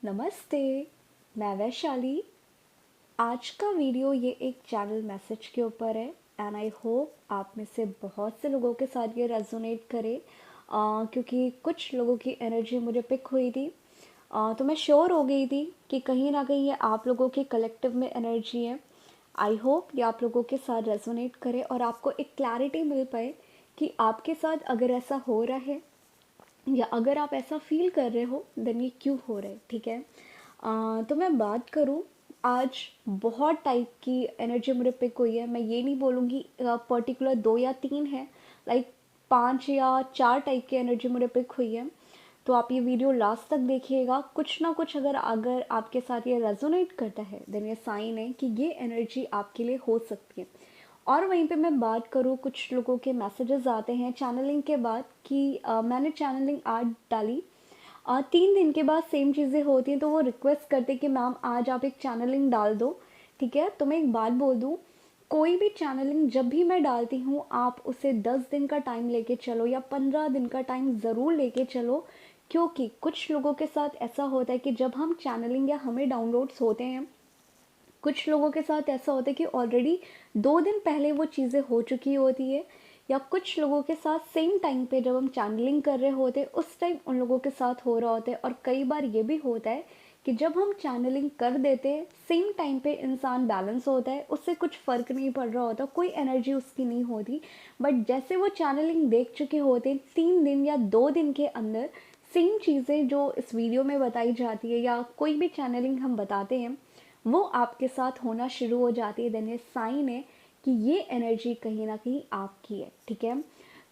नमस्ते। मैं वैशाली। आज का वीडियो ये एक चैनल मैसेज के ऊपर है एंड आई होप आप में से बहुत से लोगों के साथ ये रेजोनेट करे, क्योंकि कुछ लोगों की एनर्जी मुझे पिक हुई थी। तो मैं श्योर हो गई थी कि कहीं ना कहीं ये आप लोगों की कलेक्टिव में एनर्जी है। आई होप ये आप लोगों के साथ रेजोनेट करे और आपको एक क्लैरिटी मिल पाए कि आपके साथ अगर ऐसा हो रहा है या अगर आप ऐसा फील कर रहे हो देन ये क्यों हो रहा है। ठीक है। तो मैं बात करूँ, आज बहुत टाइप की एनर्जी मुझे पिक हुई है। मैं ये नहीं बोलूँगी पर्टिकुलर 2 या 3 है, लाइक 5 या 4 टाइप की एनर्जी मुझे पिक हुई है। तो आप ये वीडियो लास्ट तक देखिएगा। कुछ ना कुछ अगर अगर आपके साथ ये रेजोनेट करता है देन ये साइन है कि ये एनर्जी आपके लिए हो सकती है। और वहीं पे मैं बात करूँ, कुछ लोगों के मैसेजेस आते हैं चैनलिंग के बाद कि मैंने चैनलिंग आज डाली, 3 दिन के बाद सेम चीज़ें होती हैं तो वो रिक्वेस्ट करते कि मैम आज आप एक चैनलिंग डाल दो। ठीक है। तो मैं एक बात बोल दूँ, कोई भी चैनलिंग जब भी मैं डालती हूँ आप उसे 10 दिन का टाइम लेके चलो या 15 दिन का टाइम ज़रूर लेके चलो। क्योंकि कुछ लोगों के साथ ऐसा होता है कि जब हम चैनलिंग या हमें डाउनलोड्स होते हैं, कुछ लोगों के साथ ऐसा होता है कि ऑलरेडी 2 दिन पहले वो चीज़ें हो चुकी होती है, या कुछ लोगों के साथ सेम टाइम पे जब हम चैनलिंग कर रहे होते हैं उस टाइम उन लोगों के साथ हो रहा होता है। और कई बार ये भी होता है कि जब हम चैनलिंग कर देते हैं सेम टाइम पे इंसान बैलेंस होता है, उससे कुछ फ़र्क नहीं पड़ रहा होता, कोई एनर्जी उसकी नहीं होती। बट जैसे वो चैनलिंग देख चुके होते हैं 3 दिन या 2 दिन के अंदर सेम चीज़ें जो इस वीडियो में बताई जाती है या कोई भी चैनलिंग हम बताते हैं वो आपके साथ होना शुरू हो जाती है, देन ये साइन है कि ये एनर्जी कहीं ना कहीं आपकी है। ठीक है।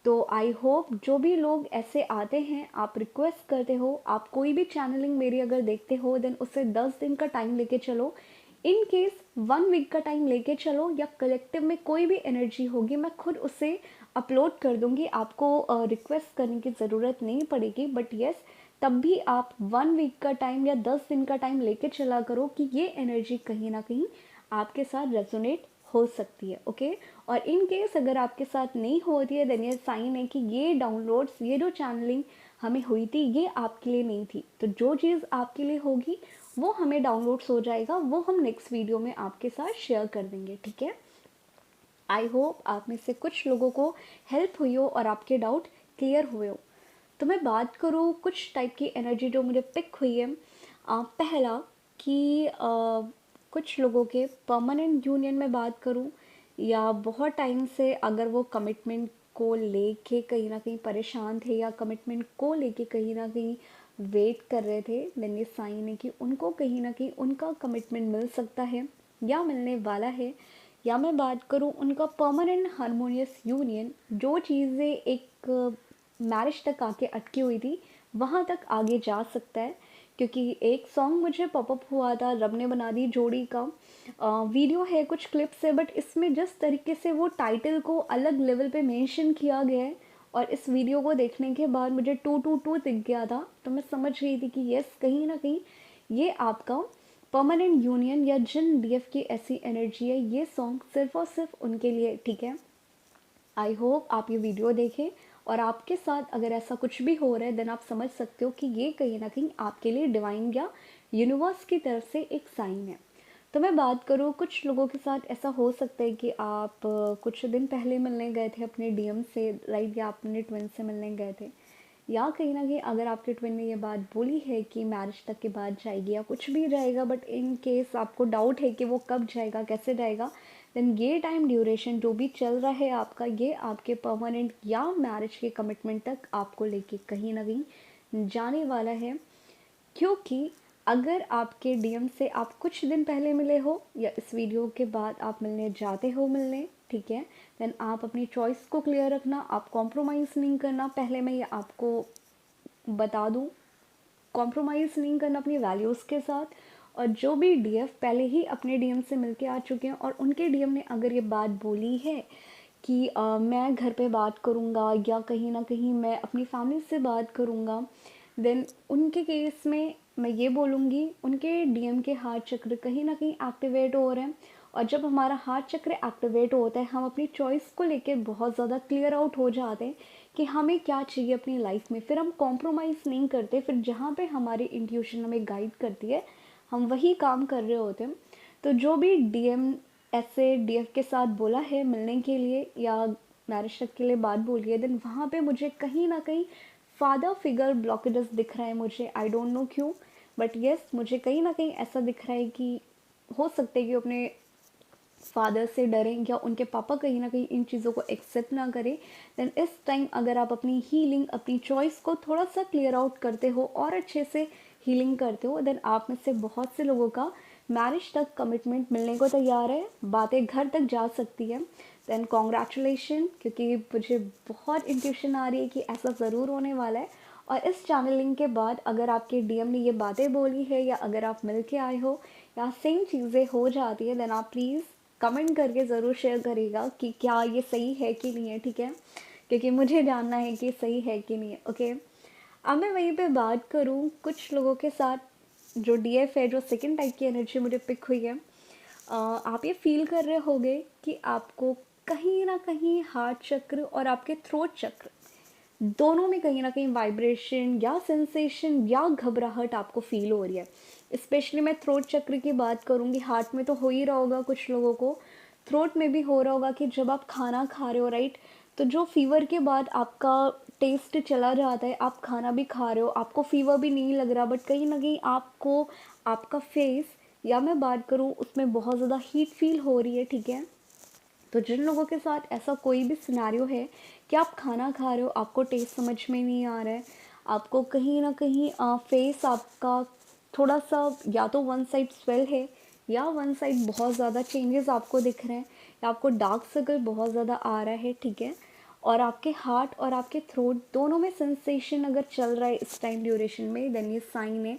तो आई होप जो भी लोग ऐसे आते हैं, आप रिक्वेस्ट करते हो, आप कोई भी चैनलिंग मेरी अगर देखते हो देन उससे 10 दिन का टाइम लेके चलो। इन केस 1 वीक का टाइम लेके चलो, या कलेक्टिव में कोई भी एनर्जी होगी मैं खुद उसे अपलोड कर दूंगी, आपको रिक्वेस्ट करने की ज़रूरत नहीं पड़ेगी। बट यस, तब भी आप 1 वीक का टाइम या 10 दिन का टाइम लेके चला करो कि ये एनर्जी कहीं ना कहीं आपके साथ रेजोनेट हो सकती है। ओके। और इन केस अगर आपके साथ नहीं होती है देन ये साइन है कि ये डाउनलोड्स, ये जो चैनलिंग हमें हुई थी ये आपके लिए नहीं थी। तो जो चीज़ आपके लिए होगी वो हमें डाउनलोड्स हो जाएगा, वो हम नेक्स्ट वीडियो में आपके साथ शेयर कर देंगे। ठीक है। आई होप आप में से कुछ लोगों को हेल्प हुई हो और आपके डाउट क्लियर हुए हो। तो मैं बात करूँ कुछ टाइप की एनर्जी जो मुझे पिक हुई है। पहला कि कुछ लोगों के परमानेंट यूनियन में बात करूँ, या बहुत टाइम से अगर वो कमिटमेंट को लेके कहीं ना कहीं परेशान थे या कमिटमेंट को लेके कहीं ना कहीं वेट कर रहे थे, देन ये साइन है कि उनको कहीं ना कहीं उनका कमिटमेंट मिल सकता है या मिलने वाला है। या मैं बात करूँ उनका परमानेंट हारमोनियस यूनियन, जो चीज़ें एक मैरिज तक आके अटकी हुई थी वहाँ तक आगे जा सकता है। क्योंकि एक सॉन्ग मुझे पॉपअप हुआ था रब ने बना दी जोड़ी का, वीडियो है, कुछ क्लिप्स है, बट इसमें जिस तरीके से वो टाइटल को अलग लेवल पे मेंशन किया गया है और इस वीडियो को देखने के बाद मुझे 222 दिख गया था, तो मैं समझ गई थी कि यस, कहीं ना कहीं ये आपका परमानेंट यूनियन या जिन डीएफ की ऐसी एनर्जी है, ये सॉन्ग सिर्फ और सिर्फ उनके लिए। ठीक है। आई होप आप ये वीडियो देखें और आपके साथ अगर ऐसा कुछ भी हो रहा है देन आप समझ सकते हो कि ये कहीं ना कहीं आपके लिए डिवाइन या यूनिवर्स की तरफ से एक साइन है। तो मैं बात करूँ, कुछ लोगों के साथ ऐसा हो सकता है कि आप कुछ दिन पहले मिलने गए थे अपने डीएम से, राइट, या अपने ट्विन से मिलने गए थे, या कहीं ना कहीं अगर आपके ट्विन ने ये बात बोली है कि मैरिज तक के बाद जाएगी या कुछ भी जाएगा, बट इन केस आपको डाउट है कि वो कब जाएगा, कैसे जाएगा, देन ये टाइम ड्यूरेशन जो भी चल रहा है आपका, ये आपके परमानेंट या मैरिज के कमिटमेंट तक आपको लेके कहीं ना कहीं जाने वाला है। क्योंकि अगर आपके डीएम से आप कुछ दिन पहले मिले हो या इस वीडियो के बाद आप मिलने जाते हो मिलने, ठीक है, देन आप अपनी चॉइस को क्लियर रखना, आप कॉम्प्रोमाइज़ नहीं करना। पहले मैं ये आपको बता दूं, कॉम्प्रोमाइज़ नहीं करना अपनी वैल्यूज़ के साथ। और जो भी डीएफ पहले ही अपने डीएम से मिलके आ चुके हैं और उनके डीएम ने अगर ये बात बोली है कि मैं घर पे बात करूँगा या कहीं ना कहीं मैं अपनी फैमिली से बात करूँगा, देन उनके केस में मैं ये बोलूँगी उनके डीएम के हार्ट चक्र कहीं ना कहीं एक्टिवेट हो रहे हैं। और जब हमारा हार्ट चक्र एक्टिवेट होता है हम अपनी चॉइस को लेकर बहुत ज़्यादा क्लियर आउट हो जाते हैं कि हमें क्या चाहिए अपनी लाइफ में, फिर हम कॉम्प्रोमाइज़ नहीं करते, फिर जहाँ पे हमारी इंट्यूशन हमें गाइड करती है हम वही काम कर रहे होते हैं। तो जो भी डीएम ऐसे डीएफ के साथ बोला है मिलने के लिए या मैरिज तक के लिए बात बोली है, देन वहाँ पे मुझे कहीं ना कहीं फादर फिगर ब्लॉकेजेस दिख रहा है मुझे, आई डोंट नो क्यों, बट येस मुझे कहीं ना कहीं ऐसा दिख रहा है कि हो सकता है कि अपने फादर से डरें या उनके पापा कहीं ना कहीं इन चीज़ों को एक्सेप्ट ना करें। देन इस टाइम अगर आप अपनी हीलिंग, अपनी चॉइस को थोड़ा सा क्लियर आउट करते हो और अच्छे से हीलिंग करते हो, देन आप में से बहुत से लोगों का मैरिज तक कमिटमेंट मिलने को तैयार है, बातें घर तक जा सकती है। देन कॉन्ग्रेचुलेशन, क्योंकि मुझे बहुत इंट्यूशन आ रही है कि ऐसा ज़रूर होने वाला है। और इस चैनलिंग के बाद अगर आपके डीएम ने ये बातें बोली है या अगर आप मिल के आए हो या सेम चीज़ें हो जाती है, देन आप प्लीज़ कमेंट करके ज़रूर शेयर करिएगा कि क्या ये सही है कि नहीं है, ठीक है, क्योंकि मुझे जानना है कि सही है कि नहीं है। ओके, अब मैं वहीं पे बात करूँ कुछ लोगों के साथ जो डीएफ है, जो सेकंड टाइप की एनर्जी मुझे पिक हुई है। आप ये फील कर रहे होगे कि आपको कहीं ना कहीं हार्ट चक्र और आपके थ्रोट चक्र दोनों में कहीं ना कहीं वाइब्रेशन या सेंसेशन या घबराहट आपको फील हो रही है। स्पेशली मैं थ्रोट चक्र की बात करूँगी, हार्ट में तो हो ही रहा होगा कुछ लोगों को, थ्रोट में भी हो रहा होगा कि जब आप खाना खा रहे हो, राइट, तो जो फीवर के बाद आपका टेस्ट चला जाता है, आप खाना भी खा रहे हो, आपको फीवर भी नहीं लग रहा, बट कहीं ना कहीं आपको आपका फेस या मैं बात करूँ उसमें बहुत ज़्यादा हीट फील हो रही है, ठीक है। तो जिन लोगों के साथ ऐसा कोई भी सिनेरियो है कि आप खाना खा रहे हो, आपको टेस्ट समझ में नहीं आ रहा है, आपको कहीं ना कहीं फेस आपका थोड़ा सा या तो वन साइड स्वेल है या वन साइड बहुत ज़्यादा चेंजेस आपको दिख रहे हैं या आपको डार्क सर्कल बहुत ज़्यादा आ रहा है, ठीक है, और आपके हार्ट और आपके थ्रोट दोनों में सेंसेशन अगर चल रहा है इस टाइम ड्यूरेशन में, देन ये साइन है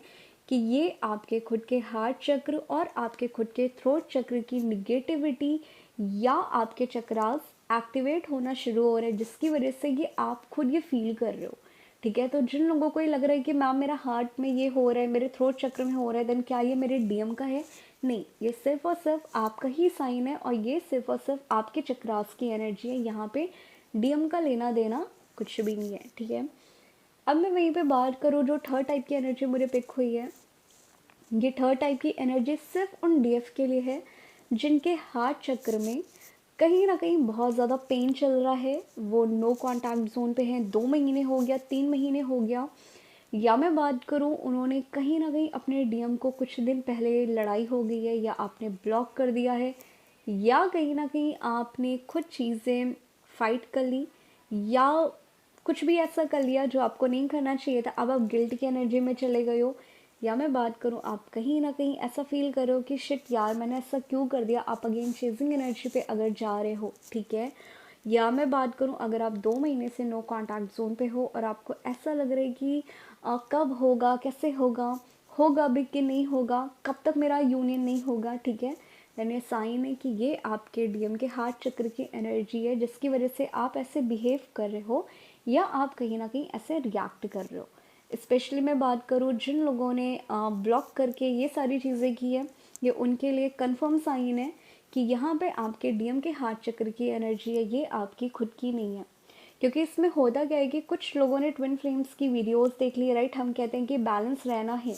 कि ये आपके खुद के हार्ट चक्र और आपके खुद के थ्रोट चक्र की निगेटिविटी या आपके चक्रास एक्टिवेट होना शुरू हो रहे हैं, जिसकी वजह से ये आप खुद ये फील कर रहे हो, ठीक है। तो जिन लोगों को ये लग रहा है कि मैम मेरा हार्ट में ये हो रहा है, मेरे थ्रोट चक्र में हो रहा है, देन क्या ये मेरे डीएम का है? नहीं, ये सिर्फ और सिर्फ आपका ही साइन है और ये सिर्फ और सिर्फ आपके चक्रास की एनर्जी है। यहाँ पे डीएम का लेना देना कुछ भी नहीं है, ठीक है। अब मैं वहीं पे बात करूँ जो थर्ड टाइप की एनर्जी मुझे पिक हुई है, ये थर्ड टाइप की एनर्जी सिर्फ उन डीएफ के लिए है जिनके हार्ट चक्र में कहीं ना कहीं बहुत ज़्यादा पेन चल रहा है, वो नो कॉन्टैक्ट जोन पे हैं, 2 महीने हो गया, 3 महीने हो गया, या मैं बात करूं उन्होंने कहीं ना कहीं अपने डीएम को कुछ दिन पहले लड़ाई हो गई है या आपने ब्लॉक कर दिया है या कहीं ना कहीं आपने खुद चीज़ें फाइट कर ली या कुछ भी ऐसा कर लिया जो आपको नहीं करना चाहिए था, अब आप गिल्ट की एनर्जी में चले गए हो, या मैं बात करूँ आप कहीं ना कहीं ऐसा फील कर रहे हो कि शिट यार मैंने ऐसा क्यों कर दिया, आप अगेन चेजिंग एनर्जी पे अगर जा रहे हो, ठीक है। या मैं बात करूँ अगर आप 2 महीने से नो कॉन्टैक्ट जोन पे हो और आपको ऐसा लग रहा है कि कब होगा, कैसे होगा, होगा भी कि नहीं होगा, कब तक मेरा यूनियन नहीं होगा, ठीक है, देन ये साइन है कि ये आपके डीएम के हार्ट चक्र की एनर्जी है जिसकी वजह से आप ऐसे बिहेव कर रहे हो या आप कहीं ना कहीं ऐसे रिएक्ट कर रहे हो। स्पेशली मैं बात करूँ जिन लोगों ने ब्लॉक करके ये सारी चीज़ें की है, ये उनके लिए कंफर्म साइन है कि यहाँ पे आपके डीएम के हार्ट चक्र की एनर्जी है, ये आपकी खुद की नहीं है। क्योंकि इसमें होता क्या है कि कुछ लोगों ने ट्विन फ्लेम्स की वीडियोस देख ली, राइट, हम कहते हैं कि बैलेंस रहना है,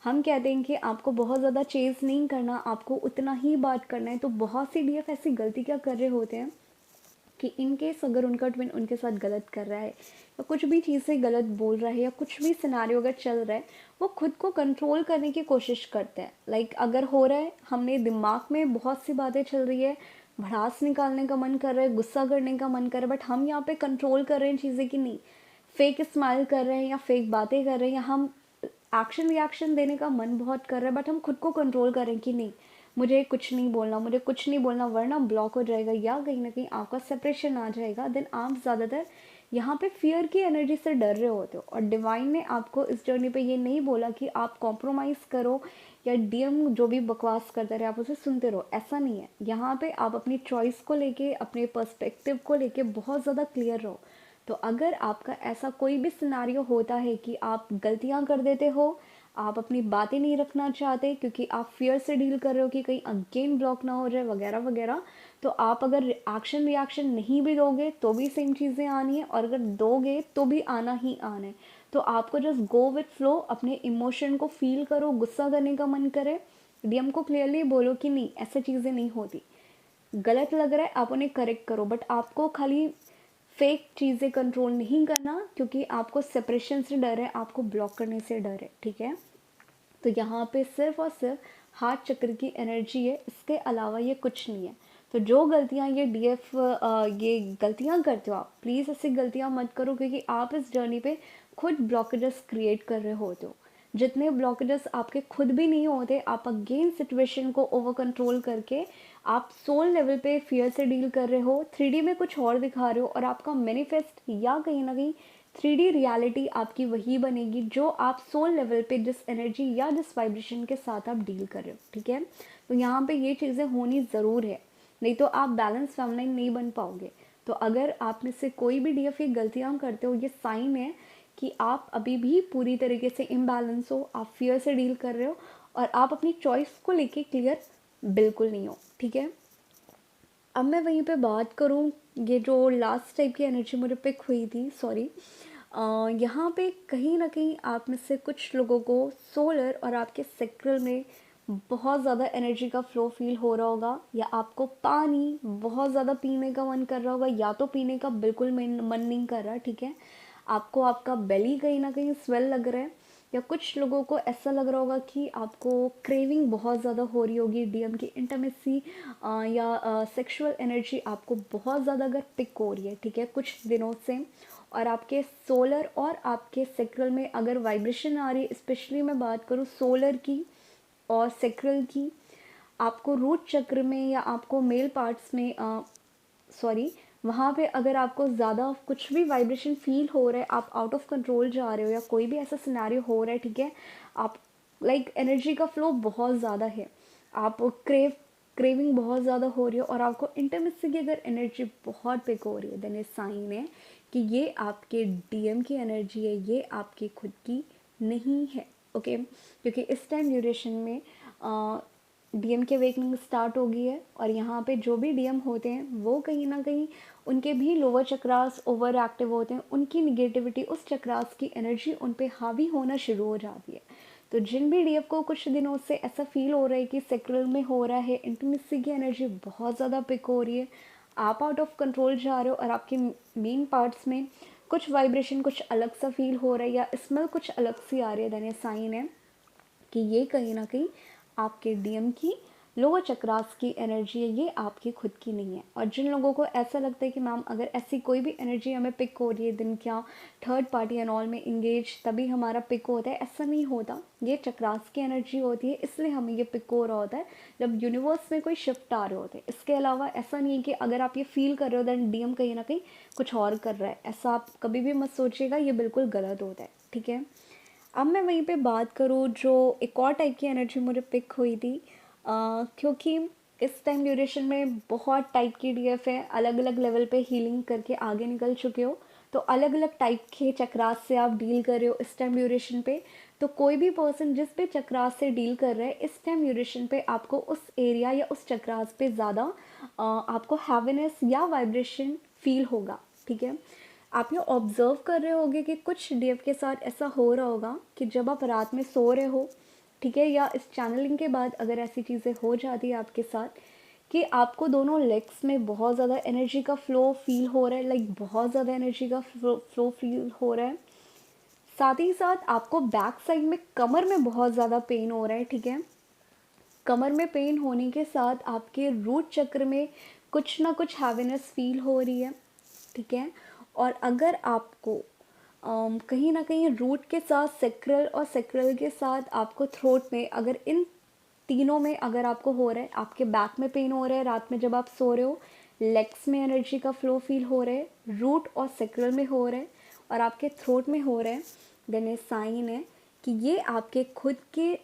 हम कहते हैं कि आपको बहुत ज़्यादा चेज़ नहीं करना, आपको उतना ही बात करना है। तो बहुत सी डीएफ ऐसी गलती क्या कर रहे होते हैं कि इन केस अगर उनका ट्विन उनके साथ गलत कर रहा है या कुछ भी चीज़ें गलत बोल रहा है या कुछ भी सिनारियो अगर चल रहा है, वो खुद को कंट्रोल करने की कोशिश करते हैं। लाइक अगर हो रहा है, हमने दिमाग में बहुत सी बातें चल रही है, भड़ास निकालने का मन कर रहा है, गुस्सा करने का मन कर रहा है, बट हम यहाँ पे कंट्रोल कर रहे हैं चीज़ें कि नहीं, फेक स्माइल कर रहे हैं या फेक बातें कर रहे हैं या हम एक्शन रिएक्शन देने का मन बहुत कर रहा है, बट हम खुद को कंट्रोल करें कि नहीं मुझे कुछ नहीं बोलना, मुझे कुछ नहीं बोलना वरना ब्लॉक हो जाएगा या कहीं ना कहीं आपका सेपरेशन आ जाएगा, देन आप ज़्यादातर यहाँ पे फियर की एनर्जी से डर रहे होते हो। और डिवाइन ने आपको इस जर्नी पे ये नहीं बोला कि आप कॉम्प्रोमाइज़ करो या डीएम जो भी बकवास करते रहे आप उसे सुनते रहो, ऐसा नहीं है। यहाँ पे आप अपनी चॉइस को लेके, अपने पर्सपेक्टिव को लेके बहुत ज़्यादा क्लियर रहो। तो अगर आपका ऐसा कोई भी सिनेरियो होता है कि आप गलतियाँ कर देते हो, आप अपनी बातें नहीं रखना चाहते क्योंकि आप फियर से डील कर रहे हो कि कहीं अगेन ब्लॉक ना हो जाए वगैरह वगैरह। तो आप अगर एक्शन रिएक्शन नहीं भी दोगे तो भी सेम चीज़ें आनी है, और अगर दोगे तो भी आना ही आना है। तो आपको जस्ट गो विथ फ्लो, अपने इमोशन को फील करो। गुस्सा करने का मन करे, डीएम को क्लियरली बोलो कि नहीं ऐसे चीज़ें नहीं होती, गलत लग रहा है आप उन्हें करेक्ट करो। बट आपको खाली फेक चीज़ें कंट्रोल नहीं करना, क्योंकि आपको सेपरेशन से डर है, आपको ब्लॉक करने से डर है, ठीक है। तो यहाँ पे सिर्फ और सिर्फ हार्ट चक्र की एनर्जी है, इसके अलावा ये कुछ नहीं है। तो जो गलतियाँ ये डीएफ ये गलतियाँ करते हो आप, प्लीज़ ऐसी गलतियाँ मत करो, क्योंकि आप इस जर्नी पे खुद ब्लॉकेजेस क्रिएट कर रहे होते हो। जितने ब्लॉकेजेस आपके खुद भी नहीं होते, आप अगेन सिचुएशन को ओवर कंट्रोल करके आप सोल लेवल पे फियर से डील कर रहे हो, 3D में कुछ और दिखा रहे हो, और आपका मैनिफेस्ट या कहीं ना कहीं 3D रियलिटी आपकी वही बनेगी जो आप सोल लेवल पे जिस एनर्जी या जिस वाइब्रेशन के साथ आप डील कर रहे हो, ठीक है। तो यहाँ पे ये चीज़ें होनी ज़रूर है, नहीं तो आप बैलेंस फैमिली नहीं बन पाओगे। तो अगर आप में से कोई भी डीएफ ये गलतियाँ करते हो, ये साइन है कि आप अभी भी पूरी तरीके से इम्बैलेंस हो, आप फियर से डील कर रहे हो, और आप अपनी चॉइस को लेके क्लियर बिल्कुल नहीं हो, ठीक है। अब मैं वहीं पे बात करूँ, ये जो लास्ट टाइप की एनर्जी मुझे पिक हुई थी, सॉरी, यहाँ पे कहीं ना कहीं आप में से कुछ लोगों को सोलर और आपके सेक्रल में बहुत ज़्यादा एनर्जी का फ्लो फील हो रहा होगा, या आपको पानी बहुत ज़्यादा पीने का मन कर रहा होगा, या तो पीने का बिल्कुल मन नहीं कर रहा, ठीक है। आपको आपका बेली कहीं ना कहीं स्वेल लग रहा है, या कुछ लोगों को ऐसा लग रहा होगा कि आपको क्रेविंग बहुत ज़्यादा हो रही होगी डीएम की इंटीमेसी या सेक्सुअल एनर्जी आपको बहुत ज़्यादा अगर पिक हो रही है, ठीक है, कुछ दिनों से। और आपके सोलर और आपके सेक्रल में अगर वाइब्रेशन आ रही है, स्पेशली मैं बात करूँ सोलर की और सेक्रल की, आपको रूट चक्र में या आपको मेल पार्ट्स में सॉरी, वहाँ पे अगर आपको ज़्यादा कुछ भी वाइब्रेशन फील हो रहा है, आप आउट ऑफ कंट्रोल जा रहे हो, या कोई भी ऐसा सिनेरियो हो रहा है, ठीक है, आप लाइक एनर्जी का फ्लो बहुत ज़्यादा है, आप क्रेविंग बहुत ज़्यादा हो रही है, और आपको इंटीमेसी की अगर एनर्जी बहुत पिक हो रही है, देन ये साइन है कि ये आपके डीएम की एनर्जी है, ये आपकी खुद की नहीं है, ओके। क्योंकि इस टाइम ड्यूरेशन में डीएम की अवेकनिंग स्टार्ट हो गई है, और यहाँ पे जो भी डीएम होते हैं वो कहीं ना कहीं उनके भी लोअर चक्रास ओवर एक्टिव होते हैं, उनकी निगेटिविटी, उस चक्रास की एनर्जी उन पे हावी होना शुरू हो जाती है। तो जिन भी डीएफ को कुछ दिनों से ऐसा फील हो रहा है कि सेक्युलर में हो रहा है, इंटीमेसी की एनर्जी बहुत ज़्यादा पिक हो रही है, आप आउट ऑफ कंट्रोल जा रहे हो, और आपके मेन पार्ट्स में कुछ वाइब्रेशन कुछ अलग सा फील हो रहा है, या स्मेल कुछ अलग सी आ रही है, देन ये साइन है कि ये कहीं ना कहीं आपके डीएम की लोअर चक्रास की एनर्जी है, ये आपकी खुद की नहीं है। और जिन लोगों को ऐसा लगता है कि मैम अगर ऐसी कोई भी एनर्जी हमें पिक हो रही है, दिन क्या थर्ड पार्टी एंड ऑल में इंगेज तभी हमारा पिक होता है, ऐसा नहीं होता। ये चक्रास की एनर्जी होती है, इसलिए हमें ये पिक हो रहा होता है जब यूनिवर्स में कोई शिफ्ट आ रहे होते हैं। इसके अलावा ऐसा नहीं है कि अगर आप ये फील कर रहे हो दैन डीएम कहीं ना कहीं कुछ और कर रहा है, ऐसा आप कभी भी मत सोचिएगा, ये बिल्कुल गलत होता है, ठीक है। अब मैं वहीं पे बात करूँ, जो एक और टाइप की एनर्जी मुझे पिक हुई थी, क्योंकि इस टाइम ड्यूरेशन में बहुत टाइप की डीएफ है, अलग अलग लेवल पे हीलिंग करके आगे निकल चुके हो, तो अलग अलग टाइप के चक्रास से आप डील कर रहे हो इस टाइम ड्यूरेशन पे। तो कोई भी पर्सन जिस पे चक्रास से डील कर रहा है इस टाइम ड्यूरेशन पे, आपको उस एरिया या उस चक्रास पे ज़्यादा आपको हैवीनेस या वाइब्रेशन फील होगा, ठीक है। आप ये ऑब्जर्व कर रहे होगे कि कुछ डीएफ के साथ ऐसा हो रहा होगा कि जब आप रात में सो रहे हो, ठीक है, या इस चैनलिंग के बाद अगर ऐसी चीज़ें हो जाती है आपके साथ कि आपको दोनों लेग्स में बहुत ज़्यादा एनर्जी का फ्लो फील हो रहा है, लाइक बहुत ज़्यादा एनर्जी का फ्लो फील हो रहा है, साथ ही साथ आपको बैक साइड में कमर में बहुत ज़्यादा पेन हो रहा है, ठीक है। कमर में पेन होने के साथ आपके रूट चक्र में कुछ ना कुछ हैवीनेस फील हो रही है, ठीक है। और अगर आपको कहीं ना कहीं रूट के साथ सेक्रल और सेक्रल के साथ आपको थ्रोट में, अगर इन तीनों में अगर आपको हो रहा है, आपके बैक में पेन हो रहा है रात में जब आप सो रहे हो, लेग्स में एनर्जी का फ्लो फील हो रहा है, रूट और सेक्रल में हो रहा है, और आपके थ्रोट में हो रहा है, देन ये साइन है कि ये आपके खुद के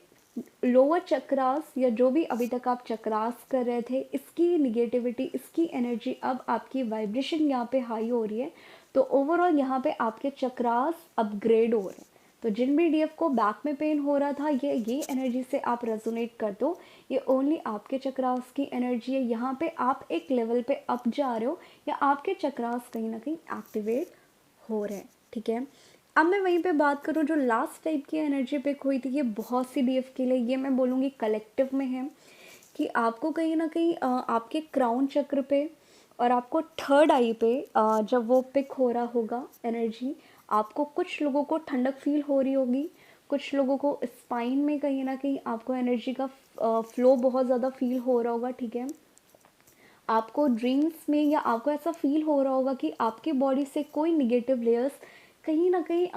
लोअर चक्रास या जो भी अभी तक आप चक्रास कर रहे थे, इसकी निगेटिविटी, इसकी एनर्जी अब आपकी वाइब्रेशन यहाँ पे हाई हो रही है। तो ओवरऑल यहाँ पे आपके चक्रास अपग्रेड हो रहे हैं। तो जिन भी डीएफ को बैक में पेन हो रहा था, ये एनर्जी से आप रेजोनेट कर दो। ये ओनली आपके चक्रास की एनर्जी है। यहाँ पे आप एक लेवल पे अप जा रहे हो या आपके चक्रास कहीं ना कहीं एक्टिवेट हो रहे हैं, ठीक है। अब मैं वहीं पे बात करूँ, जो लास्ट टाइप की एनर्जी पिक हुई थी, ये बहुत सी डीएफ के लिए, ये मैं बोलूँगी कलेक्टिव में है कि आपको कहीं ना कहीं आपके क्राउन चक्र पे और आपको थर्ड आई पे जब वो पिक हो रहा होगा एनर्जी, आपको कुछ लोगों को ठंडक फील हो रही होगी, कुछ लोगों को स्पाइन में कहीं ना कहीं आपको एनर्जी का फ्लो बहुत ज़्यादा फील हो रहा होगा, ठीक है। आपको ड्रीम्स में या आपको ऐसा फील हो रहा होगा कि आपकी बॉडी से कोई निगेटिव लेयर्स कहीं ना कहीं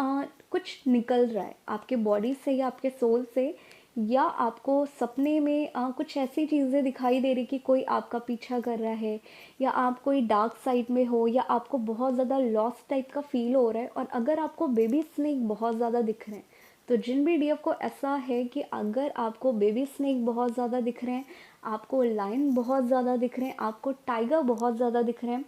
कुछ निकल रहा है आपके बॉडी से या आपके सोल से, या आपको सपने में कुछ ऐसी चीज़ें दिखाई दे रही कि कोई आपका पीछा कर रहा है, या आप कोई डार्क साइड में हो, या आपको बहुत ज़्यादा लॉस्ट टाइप का फील हो रहा है। और अगर आपको बेबी स्नेक बहुत ज़्यादा दिख रहे हैं, तो जिन भी डीएफ को ऐसा है कि अगर आपको बेबी स्नेक बहुत ज़्यादा दिख रहे हैं, आपको लायन बहुत ज़्यादा दिख रहे हैं, आपको टाइगर बहुत ज़्यादा दिख रहे हैं,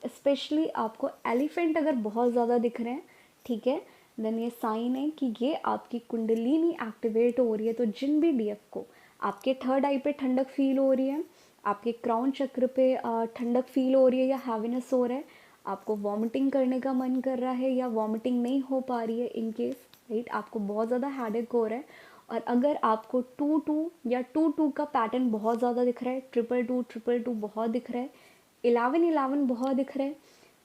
स्पेशली आपको एलिफेंट अगर बहुत ज़्यादा दिख रहे हैं, ठीक है, देन ये साइन है कि ये आपकी कुंडलिनी एक्टिवेट हो रही है। तो जिन भी डीएफ को आपके थर्ड आई पे ठंडक फील हो रही है, आपके क्राउन चक्र पे ठंडक फील हो रही है या हैवीनेस हो रहा है, आपको वॉमिटिंग करने का मन कर रहा है या वॉमिटिंग नहीं हो पा रही है इन केस, राइट, आपको बहुत ज़्यादा हेडेक हो रहा है, और अगर आपको 2-2 या 2-2 का पैटर्न बहुत ज़्यादा दिख रहा है, 2-2 बहुत दिख रहा है, 11-11 बहुत दिख रहा है,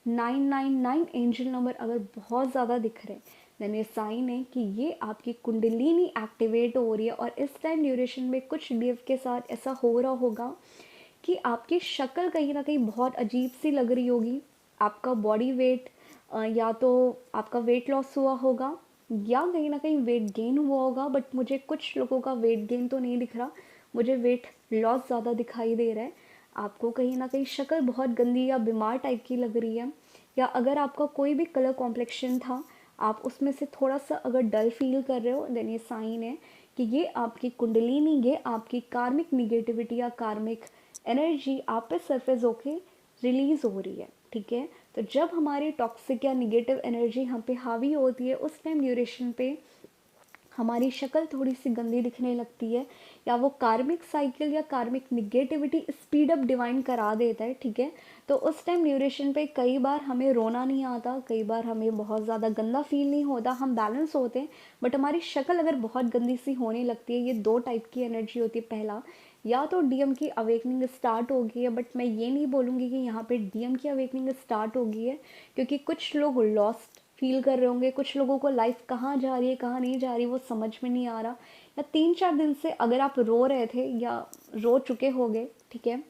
999 एंजल नंबर अगर बहुत ज़्यादा दिख रहे हैं, देन ये साइन है कि ये आपकी कुंडलिनी एक्टिवेट हो रही है। और इस टाइम ड्यूरेशन में कुछ डीएफ के साथ ऐसा हो रहा होगा कि आपकी शक्ल कहीं ना कहीं बहुत अजीब सी लग रही होगी, आपका बॉडी वेट या तो आपका वेट लॉस हुआ होगा या कहीं ना कहीं वेट गेन हुआ होगा, बट मुझे कुछ लोगों का वेट गेन तो नहीं दिख रहा, मुझे वेट लॉस ज़्यादा दिखाई दे रहा है। आपको कहीं ना कहीं शक्ल बहुत गंदी या बीमार टाइप की लग रही है, या अगर आपका कोई भी कलर कॉम्प्लेक्शन था, आप उसमें से थोड़ा सा अगर डल फील कर रहे हो, देन ये साइन है कि ये आपकी कुंडलिनी, ये आपकी कार्मिक निगेटिविटी या कार्मिक एनर्जी आप पे सरफेस होके रिलीज हो रही है, ठीक है। तो जब हमारी टॉक्सिक या निगेटिव एनर्जी हम पे हावी होती है, उस टाइम ड्यूरेशन पे हमारी शक्ल थोड़ी सी गंदी दिखने लगती है, या वो कार्मिक साइकिल या कार्मिक निगेटिविटी स्पीड अप डिवाइन करा देता है, ठीक है। तो उस टाइम ड्यूरेशन पे कई बार हमें रोना नहीं आता, कई बार हमें बहुत ज़्यादा गंदा फील नहीं होता, हम बैलेंस होते हैं, बट हमारी शक्ल अगर बहुत गंदी सी होने लगती है, ये दो टाइप की एनर्जी होती है। पहला, या तो डीएम की अवेकनिंग स्टार्ट हो गई है, बट मैं ये नहीं बोलूँगी कि यहाँ पे डीएम की अवेकनिंग स्टार्ट हो गई है, क्योंकि कुछ लोग लॉस्ट फील कर रहे होंगे, कुछ लोगों को लाइफ कहाँ जा रही है कहाँ नहीं जा रही वो समझ में नहीं आ रहा, या 3-4 दिन से अगर आप रो रहे थे या रो चुके होंगे, ठीक है,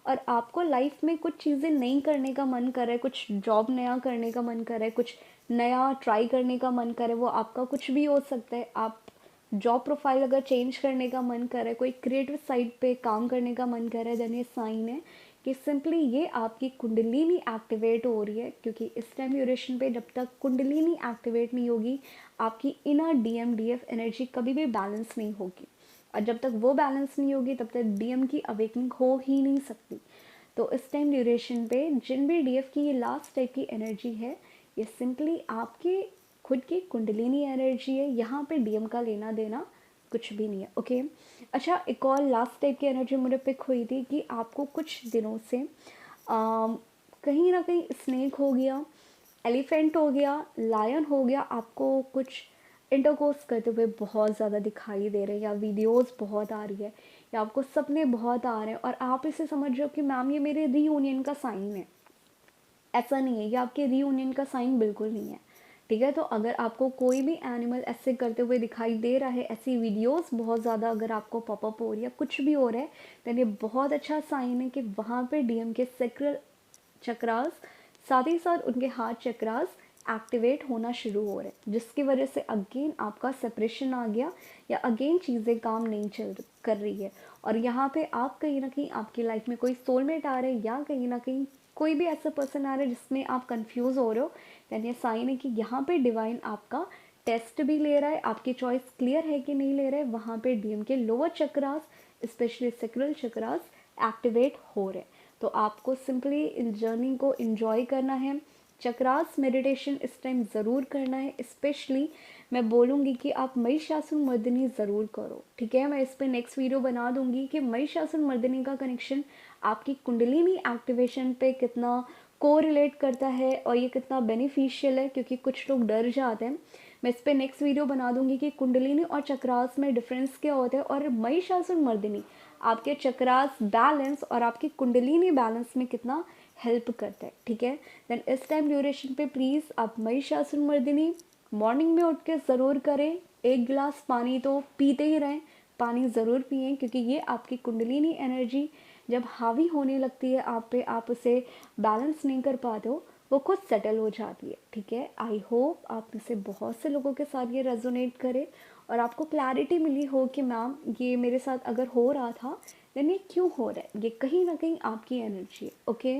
और आपको लाइफ में कुछ चीज़ें नहीं करने का मन कर रहा है, कुछ जॉब नया करने का मन कर रहा है, कुछ नया ट्राई करने का मन कर रहा है, वो आपका कुछ भी हो सकता है। आप जॉब प्रोफाइल अगर चेंज करने का मन कर रहा है, कोई क्रिएटिव साइड पे काम करने का मन कर रहा है, देन ये साइन है कि सिंपली ये आपकी कुंडलिनी एक्टिवेट हो रही है। क्योंकि इस टाइम ड्यूरेशन पे जब तक कुंडलिनी एक्टिवेट नहीं होगी, आपकी इनर डीएम डीएफ एनर्जी कभी भी बैलेंस नहीं होगी, और जब तक वो बैलेंस नहीं होगी तब तक डीएम की अवेकनिंग हो ही नहीं सकती। तो इस टाइम ड्यूरेशन पे जिन भी डीएफ की ये लास्ट टाइप की एनर्जी है, ये सिंपली आपके खुद की कुंडलिनी एनर्जी है, यहाँ पे डीएम का लेना देना कुछ भी नहीं है, ओके। अच्छा, एक और लास्ट टाइप की एनर्जी मुझे पिक हुई थी कि आपको कुछ दिनों से कहीं ना कहीं स्नेक हो गया, एलिफेंट हो गया, लायन हो गया, आपको कुछ इंटरकोर्स करते हुए बहुत ज़्यादा दिखाई दे रहे हैं, या वीडियोस बहुत आ रही है, या आपको सपने बहुत आ रहे हैं, और आप इसे समझ रहे हो कि मैम ये मेरे रीयूनियन का साइन है। ऐसा नहीं है, ये आपके रीयूनियन का साइन बिल्कुल नहीं है, ठीक है। तो अगर आपको कोई भी एनिमल ऐसे करते हुए दिखाई दे रहा है, ऐसी वीडियोस बहुत ज़्यादा अगर आपको पॉपअप हो रही है, कुछ भी हो रहा है, तो ये बहुत अच्छा साइन है कि वहाँ पे डीएम के सेक्रल चक्रास, साथ ही साथ उनके हार्ट चक्रास एक्टिवेट होना शुरू हो रहे हैं, जिसकी वजह से अगेन आपका सेपरेशन आ गया, या अगेन चीज़ें काम नहीं चल कर रही है, और यहाँ पे आप कहीं ना कहीं आपकी लाइफ में कोई सोलमेट आ रहे हैं, या कहीं ना कहीं कोई भी ऐसा पर्सन आ रहा है जिसमें आप कंफ्यूज हो रहे हो, देन ये साइन है कि यहाँ पे डिवाइन आपका टेस्ट भी ले रहा है, आपकी चॉइस क्लियर है कि नहीं ले रहा है, वहाँ पे डीएम के lower chakras, specially sacral chakras activate हो रहे हैं। तो आपको सिंपली इस जर्नी को इन्जॉय करना है, चक्रास मेडिटेशन इस टाइम ज़रूर करना है। स्पेशली मैं बोलूँगी कि आप महिषासुर मर्दिनी ज़रूर करो, ठीक है। मैं इस पर नेक्स्ट वीडियो बना दूँगी कि महिषासुर मर्दिनी का कनेक्शन आपकी कुंडलिनी एक्टिवेशन पे कितना कोरिलेट करता है और ये कितना बेनिफिशियल है, क्योंकि कुछ लोग डर जाते हैं। मैं इस पर नेक्स्ट वीडियो बना दूंगी कि कुंडलिनी और चक्रास में डिफरेंस क्या होता है, और महिषासुर मर्दिनी आपके चक्रास बैलेंस और आपकी कुंडलिनी बैलेंस में कितना हेल्प करता है, ठीक है। देन इस टाइम ड्यूरेशन पे प्लीज़ आप महिषासुर मर्दिनी मॉर्निंग में उठ के ज़रूर करें। 1 गिलास पानी तो पीते ही रहें, पानी ज़रूर पिएं, क्योंकि ये आपकी कुंडलिनी एनर्जी जब हावी होने लगती है आप पे, आप उसे बैलेंस नहीं कर पाते हो, वो खुद सेटल हो जाती है, ठीक है। आई होप आप में से बहुत से लोगों के साथ ये रेजोनेट करे और आपको क्लैरिटी मिली हो कि मैम ये मेरे साथ अगर हो रहा था देन ये क्यों हो रहा है, ये कहीं ना कहीं आपकी एनर्जी है, ओके।